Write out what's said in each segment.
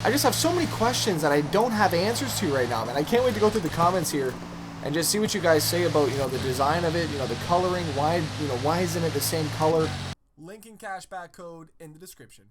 I just have so many questions that I don't have answers to right now, man. I can't wait to go through the comments here and just see what you guys say about, you know, the design of it, you know, the coloring, why, you know, why isn't it the same color? Link and cashback code in the description.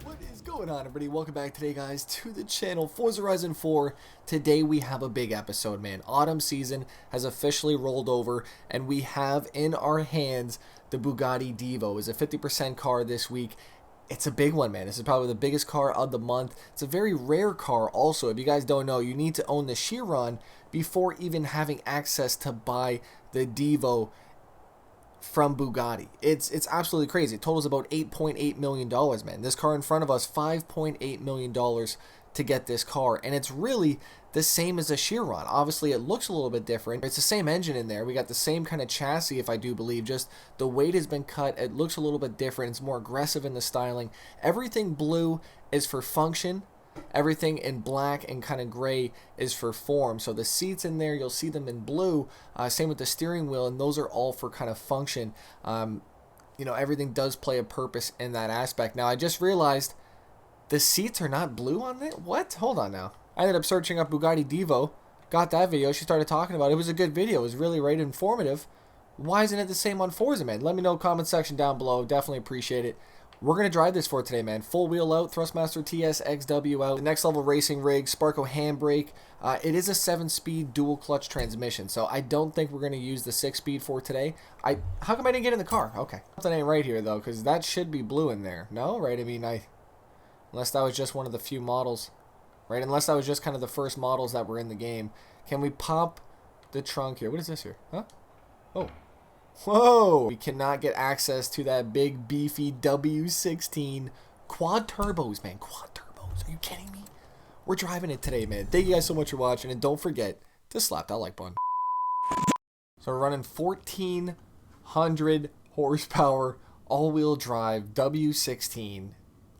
What is going on, everybody? Welcome back today, guys, to the channel. Forza Horizon 4. Today we have a big episode, man. Autumn season has officially rolled over, and we have in our hands the Bugatti Divo. It's a 50% car this week. It's a big one, man. This is probably the biggest car of the month. It's a very rare car also. If you guys don't know, you need to own the Chiron before even having access to buy the Divo from Bugatti. It's absolutely crazy. It totals about $8.8 million, man. This car in front of us, $5.8 million to get this car, and it's really the same as a Chiron. Obviously, it looks a little bit different. It's the same engine in there. We got the same kind of chassis, if I do believe. Just the weight has been cut. It looks a little bit different. It's more aggressive in the styling. Everything blue is for function. Everything in black and kind of gray is for form. So the seats in there, you'll see them in blue. Same with the steering wheel, and those are all for kind of function. You know, everything does play a purpose in that aspect. Now, I just realized the seats are not blue on it. What? Hold on now. I ended up searching up Bugatti Divo. Got that video. She started talking about it. It was a good video. It was really right informative. Why isn't it the same on Forza, man? Let me know, comment section down below. Definitely appreciate it. We're going to drive this for today, man. Full wheel out, Thrustmaster TS XW out, the next level racing rig, Sparco Handbrake. It is a 7-speed dual clutch transmission, so I don't think we're going to use the 6-speed for today. How come I didn't get in the car? Okay. Something ain't right here, though, because that should be blue in there. No? Right? I mean, unless that was just one of the few models. Right? Unless that was just kind of the first models that were in the game. Can we pop the trunk here? What is this here? Huh? Oh. Whoa! We cannot get access to that big beefy W16 quad turbos, man. Quad turbos. Are you kidding me? We're driving it today, man. Thank you guys so much for watching, and don't forget to slap that like button. So we're running 1,400 horsepower all-wheel drive W16,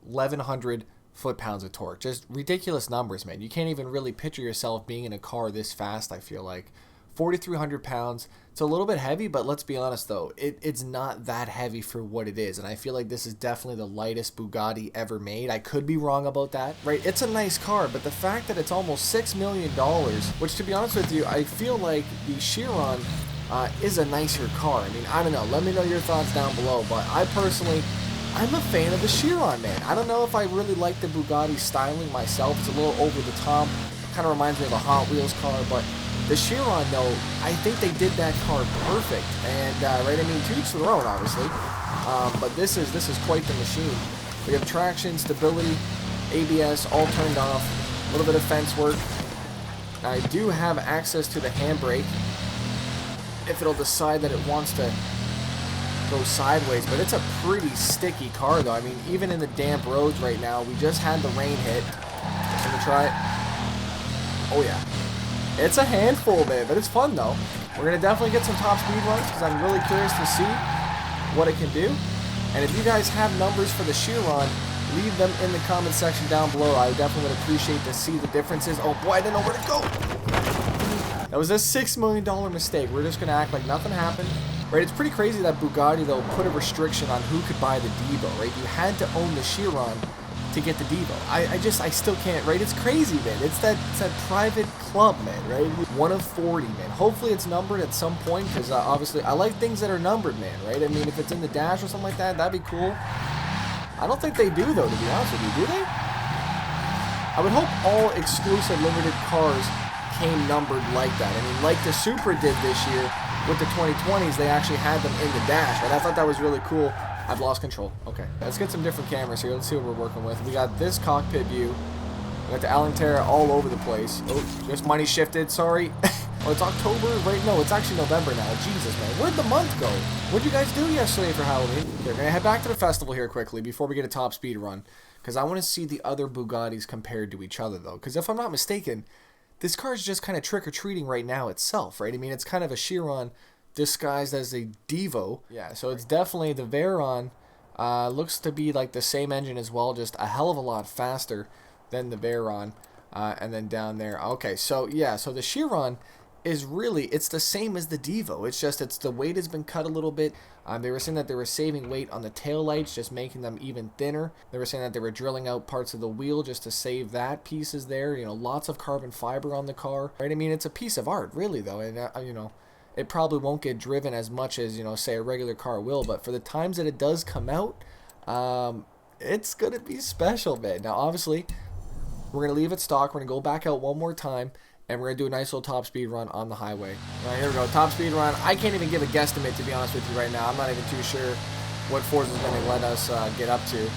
1,100 foot-pounds of torque. Just ridiculous numbers, man. You can't even really picture yourself being in a car this fast, I feel like. 4,300 pounds. It's a little bit heavy, but let's be honest though, it's not that heavy for what it is, and I feel like this is definitely the lightest Bugatti ever made. I could be wrong about that, right? It's a nice car, but the fact that it's almost $6 million, which to be honest with you, I feel like the Chiron is a nicer car. I mean, I don't know. Let me know your thoughts down below, but I personally, I'm a fan of the Chiron, man. I don't know if I really like the Bugatti styling myself. It's a little over the top. Kind of reminds me of a Hot Wheels car, but the Chiron, though, I think they did that car perfect, and right, I mean, to each their own, obviously, but this is quite the machine. We have traction, stability, ABS, all turned off, a little bit of fence work. I do have access to the handbrake if it'll decide that it wants to go sideways, but it's a pretty sticky car, though. I mean, even in the damp roads right now, we just had the rain hit. Let me try it. Oh, yeah. It's a handful, man, but it's fun, though. We're going to definitely get some top speed runs because I'm really curious to see what it can do. And if you guys have numbers for the Chiron, leave them in the comment section down below. I definitely would appreciate to see the differences. Oh, boy, I didn't know where to go. That was a $6 million mistake. We're just going to act like nothing happened. Right, it's pretty crazy that Bugatti, though, put a restriction on who could buy the Divo, right? You had to own the Chiron to get the Divo. I still can't, right? It's crazy, man. It's that private club, man, right? 1 of 40, man. Hopefully it's numbered at some point, because obviously I like things that are numbered, man, right? I mean, if it's in the dash or something like that, that'd be cool. I don't think they do, though, to be honest with you. Do they? I would hope all exclusive limited cars came numbered like that. I mean, like the Supra did this year with the 2020s, they actually had them in the dash, right? I thought that was really cool. I've lost control. Okay, let's get some different cameras here. Let's see what we're working with. We got this cockpit view. We got the Alcantara all over the place. Oh, just money shifted. Sorry. Oh, it's October, right? No, it's actually November now. Jesus, man. Where'd the month go? What'd you guys do yesterday for Halloween? Okay, we're going to head back to the festival here quickly before we get a top speed run, because I want to see the other Bugattis compared to each other, though. Because if I'm not mistaken, this car is just kind of trick-or-treating right now itself, right? I mean, it's kind of a Chiron disguised as a Divo. Yeah, so it's definitely the Veyron. Looks to be like the same engine as well, just a hell of a lot faster than the Veyron. and then down there. Okay, so yeah, so the Chiron is really, it's the same as the Divo. It's just, the weight has been cut a little bit. They were saying that they were saving weight on the tail lights, just making them even thinner. They were saying that they were drilling out parts of the wheel just to save that pieces there. You know, lots of carbon fiber on the car, right? I mean, it's a piece of art, really, though. And, you know, it probably won't get driven as much as, you know, say a regular car will. But for the times that it does come out, it's going to be special, man. Now, obviously, we're going to leave it stock. We're going to go back out one more time. And we're going to do a nice little top speed run on the highway. All right, here we go. Top speed run. I can't even give a guesstimate, to be honest with you right now. I'm not even too sure what Forza is going to let us get up to.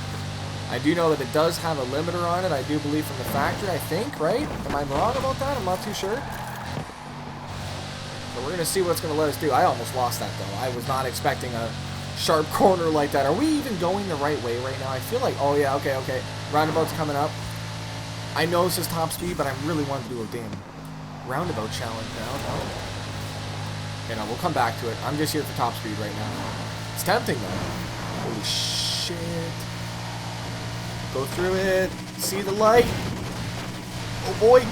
I do know that it does have a limiter on it. I do believe from the factory, I think, right? Am I wrong about that? I'm not too sure. But we're going to see what it's going to let us do. I almost lost that, though. I was not expecting a sharp corner like that. Are we even going the right way right now? I feel like, oh, yeah, okay. Roundabout's coming up. I know this is top speed, but I really wanted to do a damn roundabout challenge now. No. You know, we'll come back to it. I'm just here for top speed right now. It's tempting though. Holy shit. Go through it. See the light. Oh boy.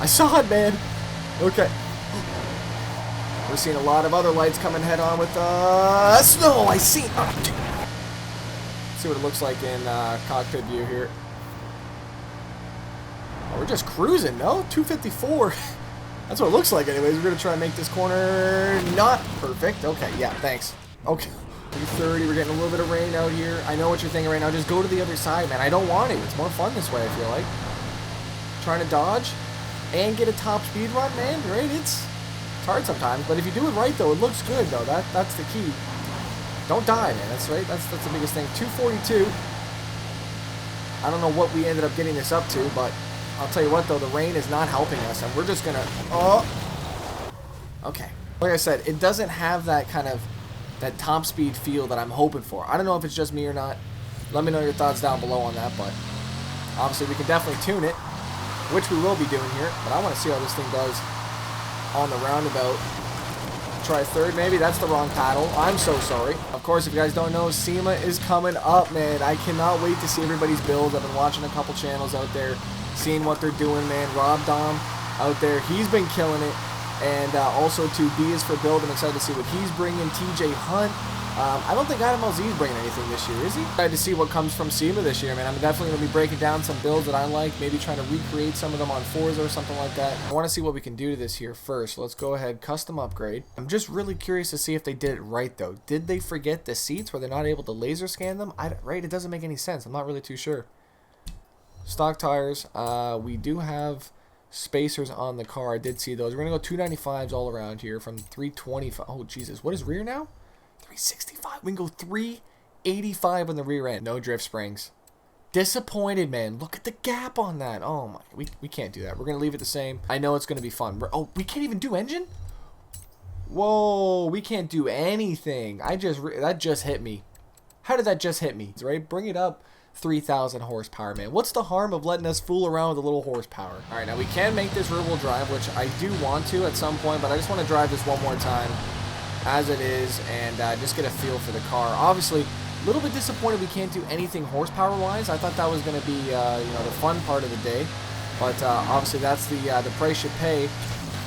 I saw it, man. Okay. We're seeing a lot of other lights coming head on with us. No, I see. Oh, see what it looks like in cockpit view here. We're just cruising, no? 254. That's what it looks like anyways. We're going to try and make this corner not perfect. Okay, yeah, thanks. Okay, 330. We're getting a little bit of rain out here. I know what you're thinking right now. Just go to the other side, man. I don't want to. It's more fun this way, I feel like. Trying to dodge and get a top speed run, man, right? It's hard sometimes, but if you do it right, though, it looks good, though. That's the key. Don't die, man. That's right. That's the biggest thing. 242. I don't know what we ended up getting this up to, but I'll tell you what, though, the rain is not helping us, and we're just gonna, okay. Like I said, it doesn't have that kind of, that top speed feel that I'm hoping for. I don't know if it's just me or not. Let me know your thoughts down below on that, but obviously we can definitely tune it, which we will be doing here, but I want to see how this thing does on the roundabout. Try third, maybe. That's the wrong paddle. I'm so sorry. Of course, if you guys don't know, SEMA is coming up, man. I cannot wait to see everybody's builds. I've been watching a couple channels out there, seeing what they're doing, man. Rob Dom out there, he's been killing it. And also to B is for Build. I'm excited to see what he's bringing. TJ Hunt. I don't think Adam LZ is bringing anything this year, is he? Excited to see what comes from SEMA this year, man. I'm definitely going to be breaking down some builds that I like, maybe trying to recreate some of them on Forza or something like that. I want to see what we can do to this here first. Let's go ahead, custom upgrade. I'm just really curious to see if they did it right, though. Did they forget the seats where they're not able to laser scan them? Right, it doesn't make any sense. I'm not really too sure. Stock tires. We do have spacers on the car. I did see those. We're going to go 295s all around here from 325. Oh, Jesus. What is rear now? 365. We can go 385 on the rear end. No drift springs. Disappointed, man. Look at the gap on that. Oh, my. We can't do that. We're going to leave it the same. I know it's going to be fun. Oh, we can't even do engine? Whoa. We can't do anything. That just hit me. How did that just hit me? Right? Bring it up. 3,000 horsepower, man. What's the harm of letting us fool around with a little horsepower? All right, now we can make this rear-wheel drive, which I do want to at some point, but I just want to drive this one more time as it is and just get a feel for the car. Obviously, a little bit disappointed we can't do anything horsepower-wise. I thought that was going to be, you know, the fun part of the day, but obviously that's the price you pay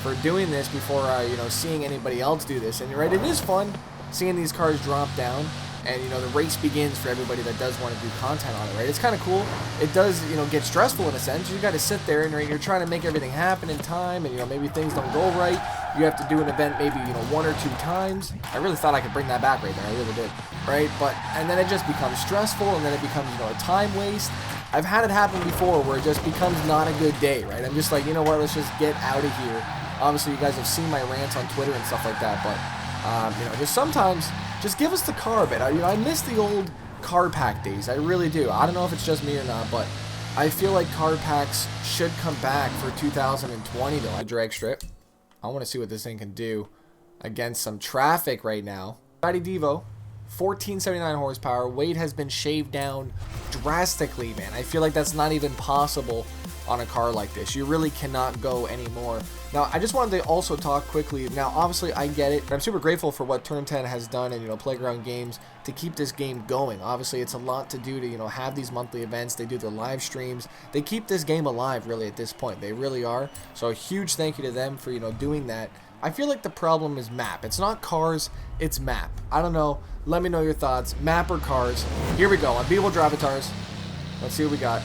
for doing this before, you know, seeing anybody else do this. And you're right, it is fun seeing these cars drop down. And, you know, the race begins for everybody that does want to do content on it, right? It's kind of cool. It does, you know, get stressful in a sense. You got to sit there and you're trying to make everything happen in time, and, you know, maybe things don't go right. You have to do an event maybe, you know, 1 or 2 times. I really thought I could bring that back right there. I really did, right? But, and then it just becomes stressful, and then it becomes, you know, a time waste. I've had it happen before where it just becomes not a good day, right? I'm just like, you know what, let's just get out of here. Obviously, you guys have seen my rants on Twitter and stuff like that, but, you know, just sometimes, just give us the car a bit. You know, I miss the old car pack days. I really do. I don't know if it's just me or not, but I feel like car packs should come back for 2020, though. Drag strip. I want to see what this thing can do against some traffic right now. Bugatti Divo, 1479 horsepower. Weight has been shaved down drastically, man. I feel like that's not even possible on a car like this. You really cannot go anymore. Now, I just wanted to also talk quickly. Now, obviously, I get it. I'm super grateful for what Turn 10 has done and, you know, Playground Games to keep this game going. Obviously, it's a lot to do to, you know, have these monthly events. They do the live streams. They keep this game alive, really, at this point. They really are. So, a huge thank you to them for, you know, doing that. I feel like the problem is map. It's not cars, it's map. I don't know. Let me know your thoughts. Map or cars? Here we go. Unbeatable Drivatars. Let's see what we got.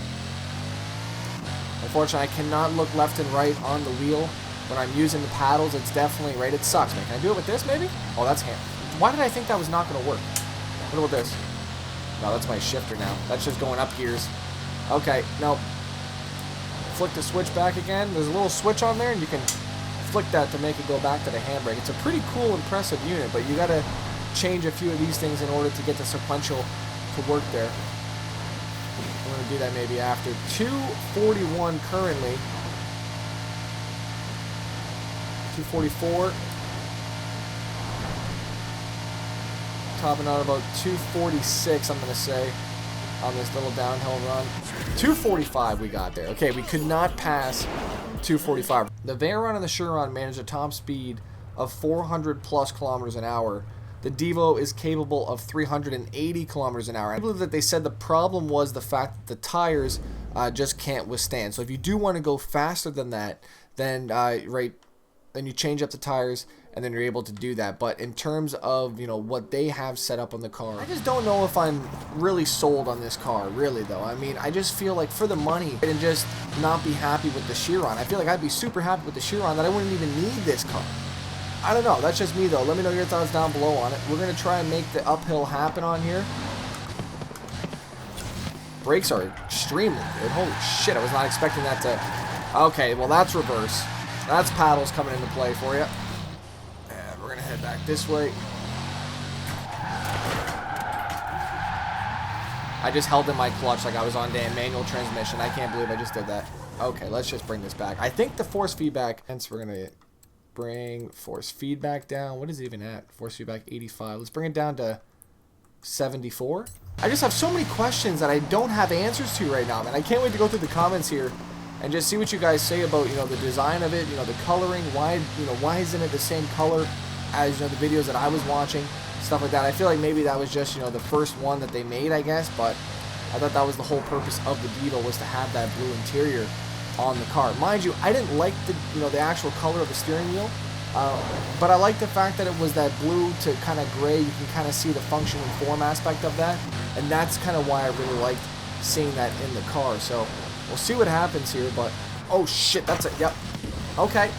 Unfortunately, I cannot look left and right on the wheel when I'm using the paddles. It's definitely right. It sucks, man. Can I do it with this, maybe? Oh, that's hand. Why did I think that was not going to work? What about this? No, that's my shifter now. That's just going up gears. Okay, no. Flick the switch back again. There's a little switch on there, and you can flick that to make it go back to the handbrake. It's a pretty cool, impressive unit, but you got to change a few of these things in order to get the sequential to work there. I'm going to do that maybe after. 241 currently. 244. Topping out about 246, I'm going to say, on this little downhill run. 245 we got there. Okay, we could not pass 245. The Veyron and the Chiron managed a top speed of 400 plus kilometers an hour. The Divo is capable of 380 kilometers an hour. I believe that they said the problem was the fact that the tires just can't withstand. So if you do want to go faster than that, then then you change up the tires and then you're able to do that. But in terms of, you know, what they have set up on the car, I just don't know if I'm really sold on this car, really, though. I mean, I just feel like for the money and just not be happy with the Chiron. I feel like I'd be super happy with the Chiron that I wouldn't even need this car. I don't know. That's just me, though. Let me know your thoughts down below on it. We're going to try and make the uphill happen on here. Brakes are extremely good. Holy shit, I was not expecting that to... Okay, well, that's reverse. That's paddles coming into play for you. And we're going to head back this way. I just held in my clutch like I was on damn manual transmission. I can't believe I just did that. Okay, let's just bring this back. I think the force feedback... Hence, we're going to... bring force feedback down. What is it even at? Force feedback 85. Let's bring it down to 74. I just have so many questions that I don't have answers to right now, man. I can't wait to go through the comments here and just see what you guys say about, you know, the design of it, you know, the coloring, why isn't it the same color as, you know, the videos that I was watching, stuff like that. I feel like maybe that was just, you know, the first one that they made, I guess, but I thought that was the whole purpose of the Divo, was to have that blue interior on the car. Mind you, I didn't like the, you know, the actual color of the steering wheel, but I like the fact that it was that blue to kind of gray. You can kind of see the function and form aspect of that, and that's kind of why I really liked seeing that in the car. So we'll see what happens here, but oh shit, that's it. Yep. Okay.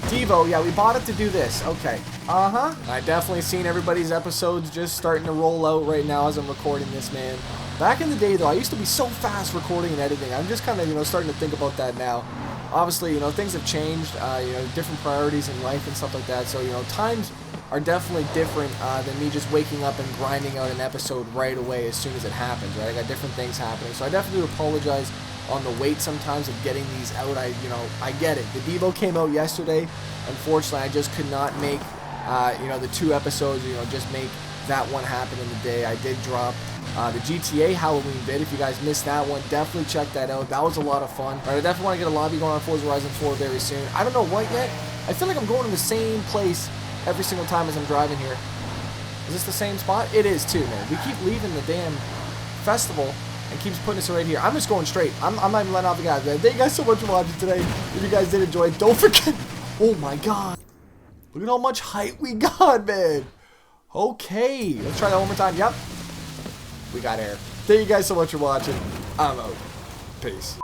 Divo, yeah, we bought it to do this. Okay. I've definitely seen everybody's episodes just starting to roll out right now as I'm recording this, man. Back in the day, though, I used to be so fast recording and editing. I'm just kind of, you know, starting to think about that now. Obviously, you know, things have changed, you know, different priorities in life and stuff like that. So, you know, times are definitely different than me just waking up and grinding out an episode right away as soon as it happens, right? I got different things happening. So I definitely do apologize on the wait sometimes of getting these out. I get it. The Divo came out yesterday. Unfortunately, I just could not make, you know, the 2 episodes, you know, just make that one happen in the day. I did drop the GTA Halloween vid. If you guys missed that one, definitely check that out. That was a lot of fun. Right, I definitely want to get a lobby going on Forza Horizon 4 very soon. I don't know what yet. I feel like I'm going to the same place every single time as I'm driving here. Is this the same spot? It is too, man. We keep leaving the damn festival and keeps putting us right here. I'm just going straight. I'm not even letting off the guys, man. Thank you guys so much for watching today. If you guys did enjoy it, don't forget. Oh my god. Look at how much height we got, man. Okay. Let's try that one more time. Yep. We got air. Thank you guys so much for watching. I'm out. Peace.